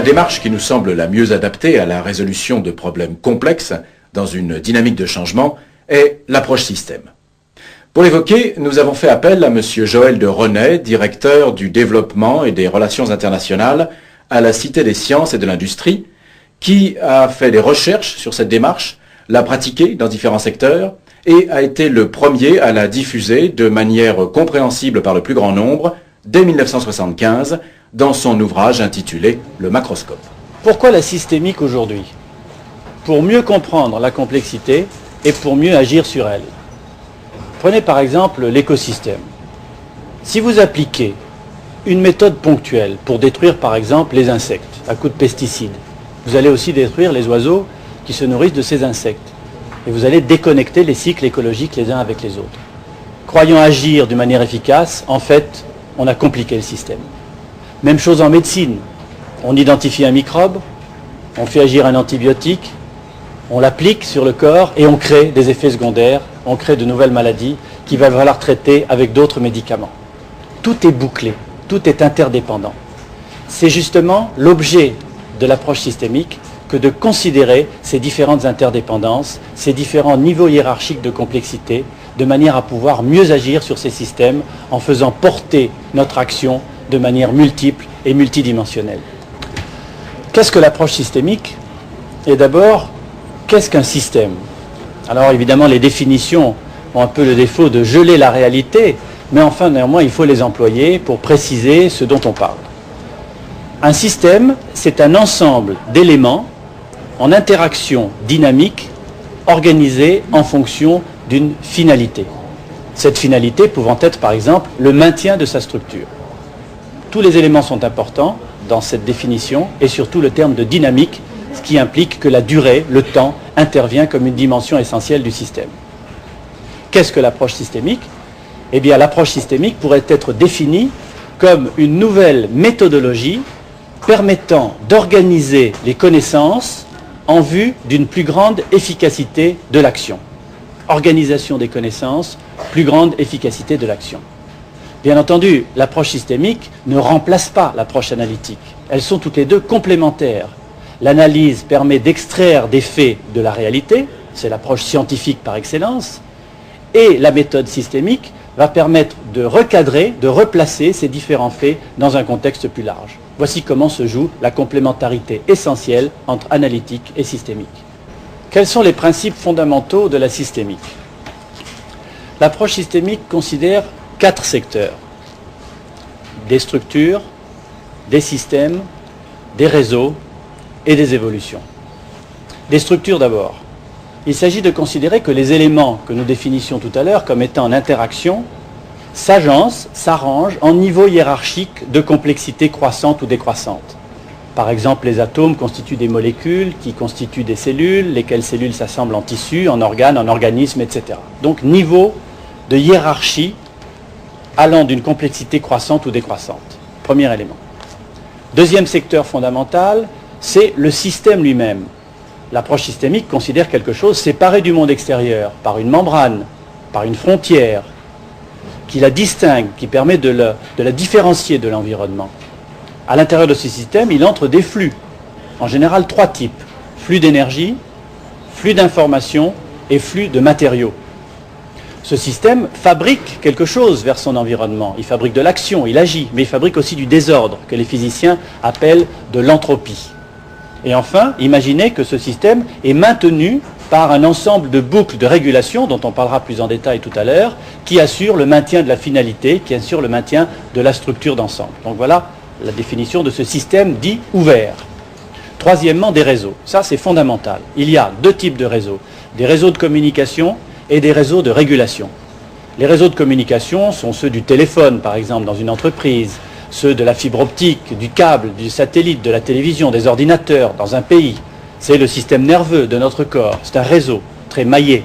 La démarche qui nous semble la mieux adaptée à la résolution de problèmes complexes dans une dynamique de changement est l'approche système. Pour l'évoquer, nous avons fait appel à M. Joël de Renet, directeur du développement et des relations internationales à la Cité des sciences et de l'industrie, qui a fait des recherches sur cette démarche, l'a pratiquée dans différents secteurs et a été le premier à la diffuser de manière compréhensible par le plus grand nombre dès 1975 dans son ouvrage intitulé « Le macroscope ». Pourquoi la systémique aujourd'hui? Pour mieux comprendre la complexité et pour mieux agir sur elle. Prenez par exemple l'écosystème. Si vous appliquez une méthode ponctuelle pour détruire par exemple les insectes à coups de pesticides, vous allez aussi détruire les oiseaux qui se nourrissent de ces insectes. Et vous allez déconnecter les cycles écologiques les uns avec les autres. Croyant agir d'une manière efficace, en fait, on a compliqué le système. Même chose en médecine. On identifie un microbe, on fait agir un antibiotique, on l'applique sur le corps et on crée des effets secondaires, on crée de nouvelles maladies qui va falloir traiter avec d'autres médicaments. Tout est bouclé, tout est interdépendant. C'est justement l'objet de l'approche systémique que de considérer ces différentes interdépendances, ces différents niveaux hiérarchiques de complexité, de manière à pouvoir mieux agir sur ces systèmes en faisant porter notre action de manière multiple et multidimensionnelle. Qu'est-ce que l'approche systémique? Et d'abord, qu'est-ce qu'un système? Alors évidemment, les définitions ont un peu le défaut de geler la réalité, mais enfin, néanmoins, il faut les employer pour préciser ce dont on parle. Un système, c'est un ensemble d'éléments en interaction dynamique organisés en fonction d'une finalité. Cette finalité pouvant être, par exemple, le maintien de sa structure. Tous les éléments sont importants dans cette définition, et surtout le terme de dynamique, ce qui implique que la durée, le temps, intervient comme une dimension essentielle du système. Qu'est-ce que l'approche systémique? Eh bien, l'approche systémique pourrait être définie comme une nouvelle méthodologie permettant d'organiser les connaissances en vue d'une plus grande efficacité de l'action. Organisation des connaissances, plus grande efficacité de l'action. Bien entendu, l'approche systémique ne remplace pas l'approche analytique. Elles sont toutes les deux complémentaires. L'analyse permet d'extraire des faits de la réalité, c'est l'approche scientifique par excellence, et la méthode systémique va permettre de recadrer, de replacer ces différents faits dans un contexte plus large. Voici comment se joue la complémentarité essentielle entre analytique et systémique. Quels sont les principes fondamentaux de la systémique? L'approche systémique considère 4 secteurs: des structures, des systèmes, des réseaux et des évolutions. Des structures d'abord. Il s'agit de considérer que les éléments que nous définissions tout à l'heure comme étant en interaction s'agencent, s'arrangent en niveau hiérarchique de complexité croissante ou décroissante. Par exemple, les atomes constituent des molécules qui constituent des cellules, lesquelles cellules s'assemblent en tissus, en organes, en organismes, etc. Donc niveau de hiérarchie allant d'une complexité croissante ou décroissante. Premier élément. Deuxième secteur fondamental, c'est le système lui-même. L'approche systémique considère quelque chose séparé du monde extérieur par une membrane, par une frontière, qui la distingue, qui permet de la différencier de l'environnement. À l'intérieur de ce système, il entre des flux, en général 3 types: flux d'énergie, flux d'informations et flux de matériaux. Ce système fabrique quelque chose vers son environnement. Il fabrique de l'action, il agit, mais il fabrique aussi du désordre, que les physiciens appellent de l'entropie. Et enfin, imaginez que ce système est maintenu par un ensemble de boucles de régulation, dont on parlera plus en détail tout à l'heure, qui assurent le maintien de la finalité, qui assurent le maintien de la structure d'ensemble. Donc voilà la définition de ce système dit ouvert. Troisièmement, des réseaux. Ça, c'est fondamental. Il y a 2 types de réseaux: des réseaux de communication et des réseaux de régulation. Les réseaux de communication sont ceux du téléphone, par exemple, dans une entreprise, ceux de la fibre optique, du câble, du satellite, de la télévision, des ordinateurs dans un pays. C'est le système nerveux de notre corps. C'est un réseau très maillé.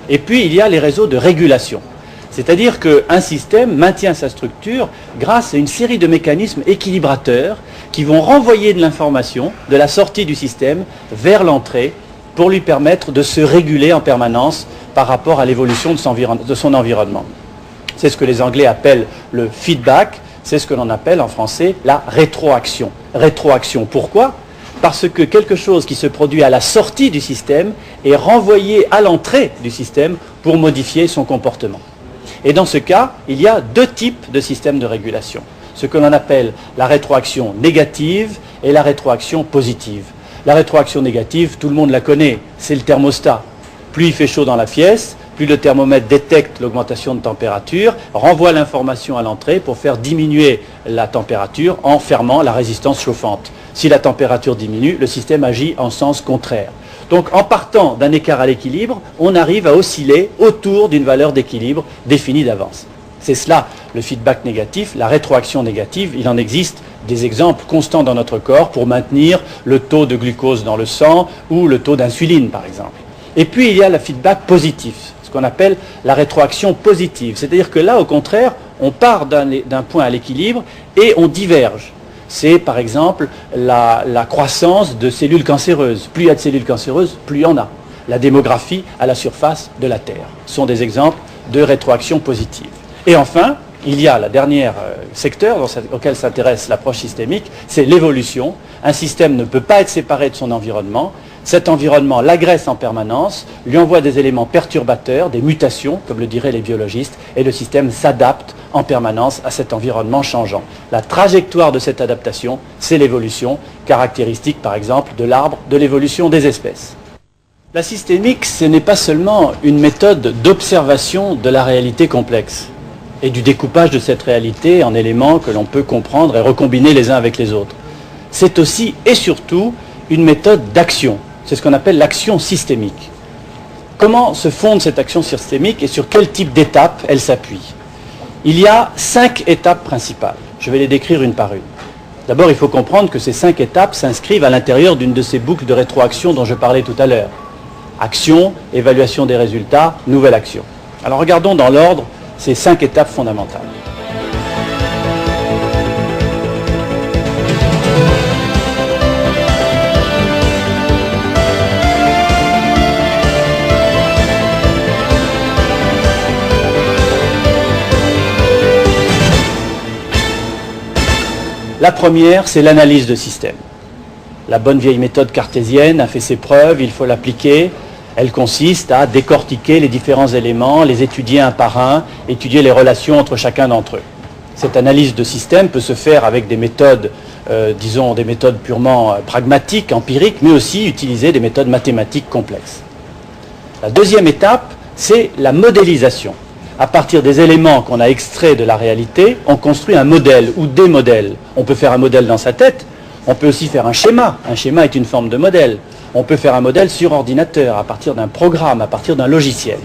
Et puis, il y a les réseaux de régulation. C'est-à-dire qu'un système maintient sa structure grâce à une série de mécanismes équilibrateurs qui vont renvoyer de l'information de la sortie du système vers l'entrée pour lui permettre de se réguler en permanence par rapport à l'évolution de son environnement. C'est ce que les Anglais appellent le feedback, c'est ce que l'on appelle en français la rétroaction. Rétroaction, pourquoi ? Parce que quelque chose qui se produit à la sortie du système est renvoyé à l'entrée du système pour modifier son comportement. Et dans ce cas, il y a deux types de systèmes de régulation. Ce que l'on appelle la rétroaction négative et la rétroaction positive. La rétroaction négative, tout le monde la connaît, c'est le thermostat. Plus il fait chaud dans la pièce, plus le thermomètre détecte l'augmentation de température, renvoie l'information à l'entrée pour faire diminuer la température en fermant la résistance chauffante. Si la température diminue, le système agit en sens contraire. Donc en partant d'un écart à l'équilibre, on arrive à osciller autour d'une valeur d'équilibre définie d'avance. C'est cela le feedback négatif, la rétroaction négative. Il en existe des exemples constants dans notre corps pour maintenir le taux de glucose dans le sang ou le taux d'insuline par exemple. Et puis il y a le feedback positif, ce qu'on appelle la rétroaction positive. C'est-à-dire que là, au contraire, on part d'un point à l'équilibre et on diverge. C'est par exemple la croissance de cellules cancéreuses. Plus il y a de cellules cancéreuses, plus il y en a. La démographie à la surface de la Terre sont des exemples de rétroaction positive. Et enfin, il y a le dernier secteur auquel s'intéresse l'approche systémique, c'est l'évolution. Un système ne peut pas être séparé de son environnement. Cet environnement l'agresse en permanence, lui envoie des éléments perturbateurs, des mutations, comme le diraient les biologistes, et le système s'adapte en permanence à cet environnement changeant. La trajectoire de cette adaptation, c'est l'évolution, caractéristique par exemple de l'arbre de l'évolution des espèces. La systémique, ce n'est pas seulement une méthode d'observation de la réalité complexe et du découpage de cette réalité en éléments que l'on peut comprendre et recombiner les uns avec les autres. C'est aussi et surtout une méthode d'action. C'est ce qu'on appelle l'action systémique. Comment se fonde cette action systémique et sur quel type d'étapes elle s'appuie ? Il y a 5 étapes principales. Je vais les décrire une par une. D'abord, il faut comprendre que ces 5 étapes s'inscrivent à l'intérieur d'une de ces boucles de rétroaction dont je parlais tout à l'heure. Action, évaluation des résultats, nouvelle action. Alors regardons dans l'ordre ces 5 étapes fondamentales. La première, c'est l'analyse de système. La bonne vieille méthode cartésienne a fait ses preuves, il faut l'appliquer. Elle consiste à décortiquer les différents éléments, les étudier un par un, étudier les relations entre chacun d'entre eux. Cette analyse de système peut se faire avec des méthodes, disons des méthodes purement pragmatiques, empiriques, mais aussi utiliser des méthodes mathématiques complexes. La deuxième étape, c'est la modélisation. À partir des éléments qu'on a extraits de la réalité, on construit un modèle ou des modèles. On peut faire un modèle dans sa tête, on peut aussi faire un schéma. Un schéma est une forme de modèle. On peut faire un modèle sur ordinateur, à partir d'un programme, à partir d'un logiciel.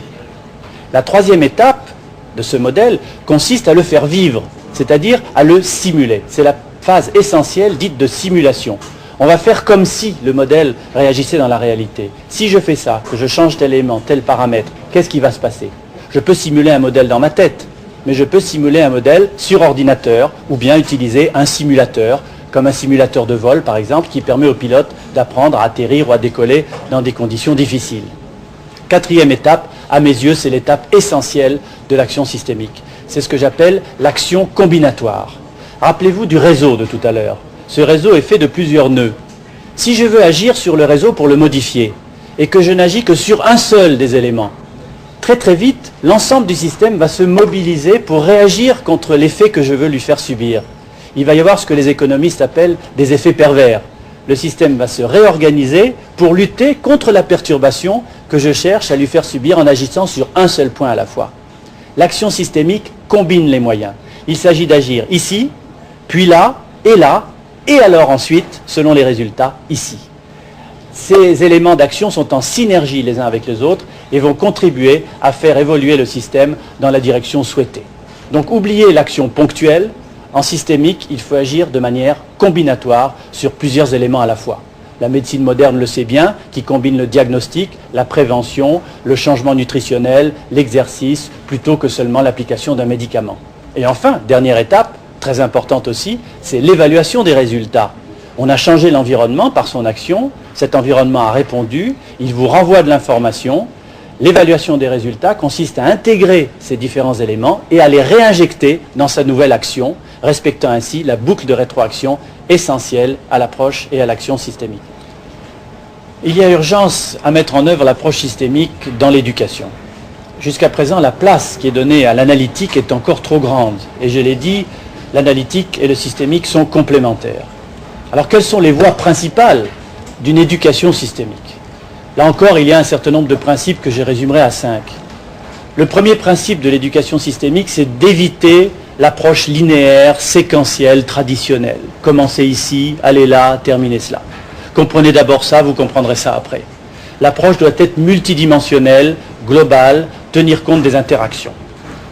La troisième étape de ce modèle consiste à le faire vivre, c'est-à-dire à le simuler. C'est la phase essentielle dite de simulation. On va faire comme si le modèle réagissait dans la réalité. Si je fais ça, que je change tel élément, tel paramètre, qu'est-ce qui va se passer ? Je peux simuler un modèle dans ma tête, mais je peux simuler un modèle sur ordinateur ou bien utiliser un simulateur, comme un simulateur de vol par exemple, qui permet au pilote d'apprendre à atterrir ou à décoller dans des conditions difficiles. Quatrième étape, à mes yeux, c'est l'étape essentielle de l'action systémique. C'est ce que j'appelle l'action combinatoire. Rappelez-vous du réseau de tout à l'heure. Ce réseau est fait de plusieurs nœuds. Si je veux agir sur le réseau pour le modifier, et que je n'agis que sur un seul des éléments, très très vite, l'ensemble du système va se mobiliser pour réagir contre l'effet que je veux lui faire subir. Il va y avoir ce que les économistes appellent des effets pervers. Le système va se réorganiser pour lutter contre la perturbation que je cherche à lui faire subir en agissant sur un seul point à la fois. L'action systémique combine les moyens. Il s'agit d'agir ici, puis là, et alors ensuite, selon les résultats, ici. Ces éléments d'action sont en synergie les uns avec les autres et vont contribuer à faire évoluer le système dans la direction souhaitée. Donc oubliez l'action ponctuelle. En systémique, il faut agir de manière combinatoire sur plusieurs éléments à la fois. La médecine moderne le sait bien, qui combine le diagnostic, la prévention, le changement nutritionnel, l'exercice, plutôt que seulement l'application d'un médicament. Et enfin, dernière étape, très importante aussi, c'est l'évaluation des résultats. On a changé l'environnement par son action, cet environnement a répondu, il vous renvoie de l'information. L'évaluation des résultats consiste à intégrer ces différents éléments et à les réinjecter dans sa nouvelle action, respectant ainsi la boucle de rétroaction essentielle à l'approche et à l'action systémique. Il y a urgence à mettre en œuvre l'approche systémique dans l'éducation. Jusqu'à présent, la place qui est donnée à l'analytique est encore trop grande. Et je l'ai dit, l'analytique et le systémique sont complémentaires. Alors, quelles sont les voies principales d'une éducation systémique? Là encore, il y a un certain nombre de principes que je résumerai à 5. Le premier principe de l'éducation systémique, c'est d'éviter l'approche linéaire, séquentielle, traditionnelle. Commencez ici, allez là, terminez cela. Comprenez d'abord ça, vous comprendrez ça après. L'approche doit être multidimensionnelle, globale, tenir compte des interactions.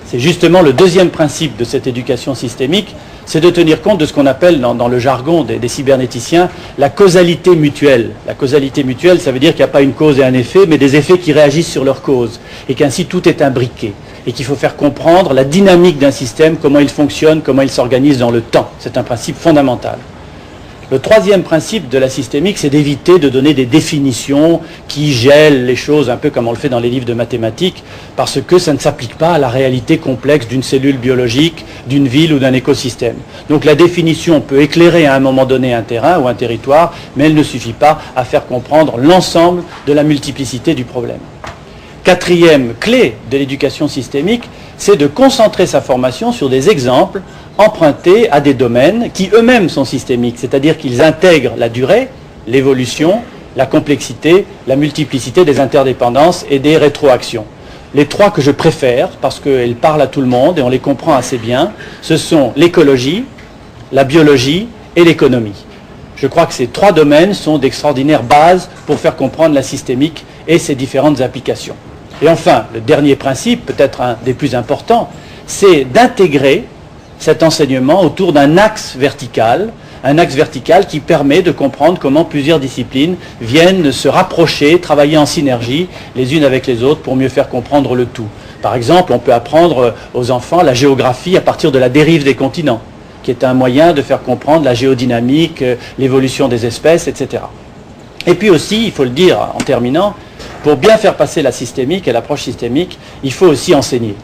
C'est justement le deuxième principe de cette éducation systémique, c'est de tenir compte de ce qu'on appelle dans le jargon des cybernéticiens la causalité mutuelle. La causalité mutuelle, ça veut dire qu'il n'y a pas une cause et un effet, mais des effets qui réagissent sur leur cause, et qu'ainsi tout est imbriqué, et qu'il faut faire comprendre la dynamique d'un système, comment il fonctionne, comment il s'organise dans le temps. C'est un principe fondamental. Le troisième principe de la systémique, c'est d'éviter de donner des définitions qui gèlent les choses un peu comme on le fait dans les livres de mathématiques, parce que ça ne s'applique pas à la réalité complexe d'une cellule biologique, d'une ville ou d'un écosystème. Donc la définition peut éclairer à un moment donné un terrain ou un territoire, mais elle ne suffit pas à faire comprendre l'ensemble de la multiplicité du problème. Quatrième clé de l'éducation systémique, c'est de concentrer sa formation sur des exemples empruntés à des domaines qui eux-mêmes sont systémiques, c'est-à-dire qu'ils intègrent la durée, l'évolution, la complexité, la multiplicité des interdépendances et des rétroactions. Les trois que je préfère, parce qu'elles parlent à tout le monde et on les comprend assez bien, ce sont l'écologie, la biologie et l'économie. Je crois que ces trois domaines sont d'extraordinaires bases pour faire comprendre la systémique et ses différentes applications. Et enfin, le dernier principe, peut-être un des plus importants, c'est d'intégrer cet enseignement autour d'un axe vertical qui permet de comprendre comment plusieurs disciplines viennent se rapprocher, travailler en synergie les unes avec les autres pour mieux faire comprendre le tout. Par exemple, on peut apprendre aux enfants la géographie à partir de la dérive des continents, qui est un moyen de faire comprendre la géodynamique, l'évolution des espèces, etc. Et puis aussi, il faut le dire en terminant, pour bien faire passer la systémique et l'approche systémique, il faut aussi enseigner.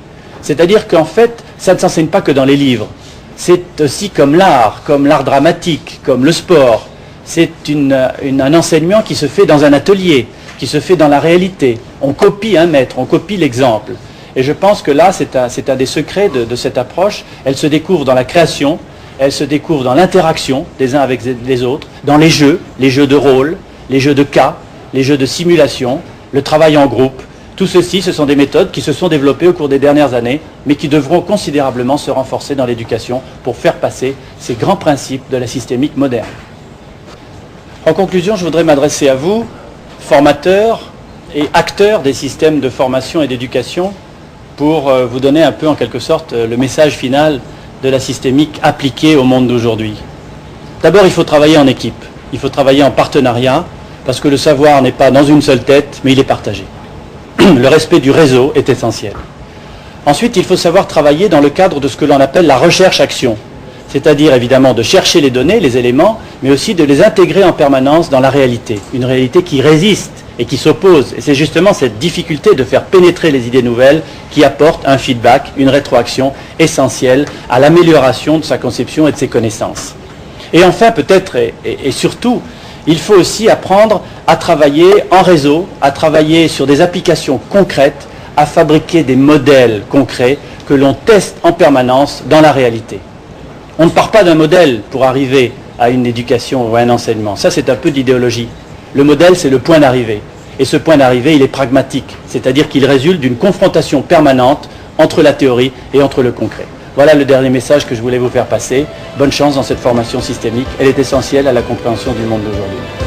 C'est-à-dire qu'en fait, ça ne s'enseigne pas que dans les livres. C'est aussi comme l'art dramatique, comme le sport. C'est un enseignement qui se fait dans un atelier, qui se fait dans la réalité. On copie un maître, on copie l'exemple. Et je pense que là, c'est un des secrets de cette approche. Elle se découvre dans la création, elle se découvre dans l'interaction des uns avec les autres, dans les jeux de rôle, les jeux de cas, les jeux de simulation, le travail en groupe. Tout ceci, ce sont des méthodes qui se sont développées au cours des dernières années, mais qui devront considérablement se renforcer dans l'éducation pour faire passer ces grands principes de la systémique moderne. En conclusion, je voudrais m'adresser à vous, formateurs et acteurs des systèmes de formation et d'éducation, pour vous donner un peu en quelque sorte le message final de la systémique appliquée au monde d'aujourd'hui. D'abord, il faut travailler en équipe, il faut travailler en partenariat, parce que le savoir n'est pas dans une seule tête, mais il est partagé. Le respect du réseau est essentiel. Ensuite, il faut savoir travailler dans le cadre de ce que l'on appelle la recherche-action, c'est-à-dire évidemment de chercher les données, les éléments, mais aussi de les intégrer en permanence dans la réalité, une réalité qui résiste et qui s'oppose. Et c'est justement cette difficulté de faire pénétrer les idées nouvelles qui apporte un feedback, une rétroaction essentielle à l'amélioration de sa conception et de ses connaissances. Et enfin, peut-être et surtout, il faut aussi apprendre à travailler en réseau, à travailler sur des applications concrètes, à fabriquer des modèles concrets que l'on teste en permanence dans la réalité. On ne part pas d'un modèle pour arriver à une éducation ou à un enseignement. Ça, c'est un peu d'idéologie. Le modèle, c'est le point d'arrivée. Et ce point d'arrivée, il est pragmatique, c'est-à-dire qu'il résulte d'une confrontation permanente entre la théorie et entre le concret. Voilà le dernier message que je voulais vous faire passer. Bonne chance dans cette formation systémique. Elle est essentielle à la compréhension du monde d'aujourd'hui.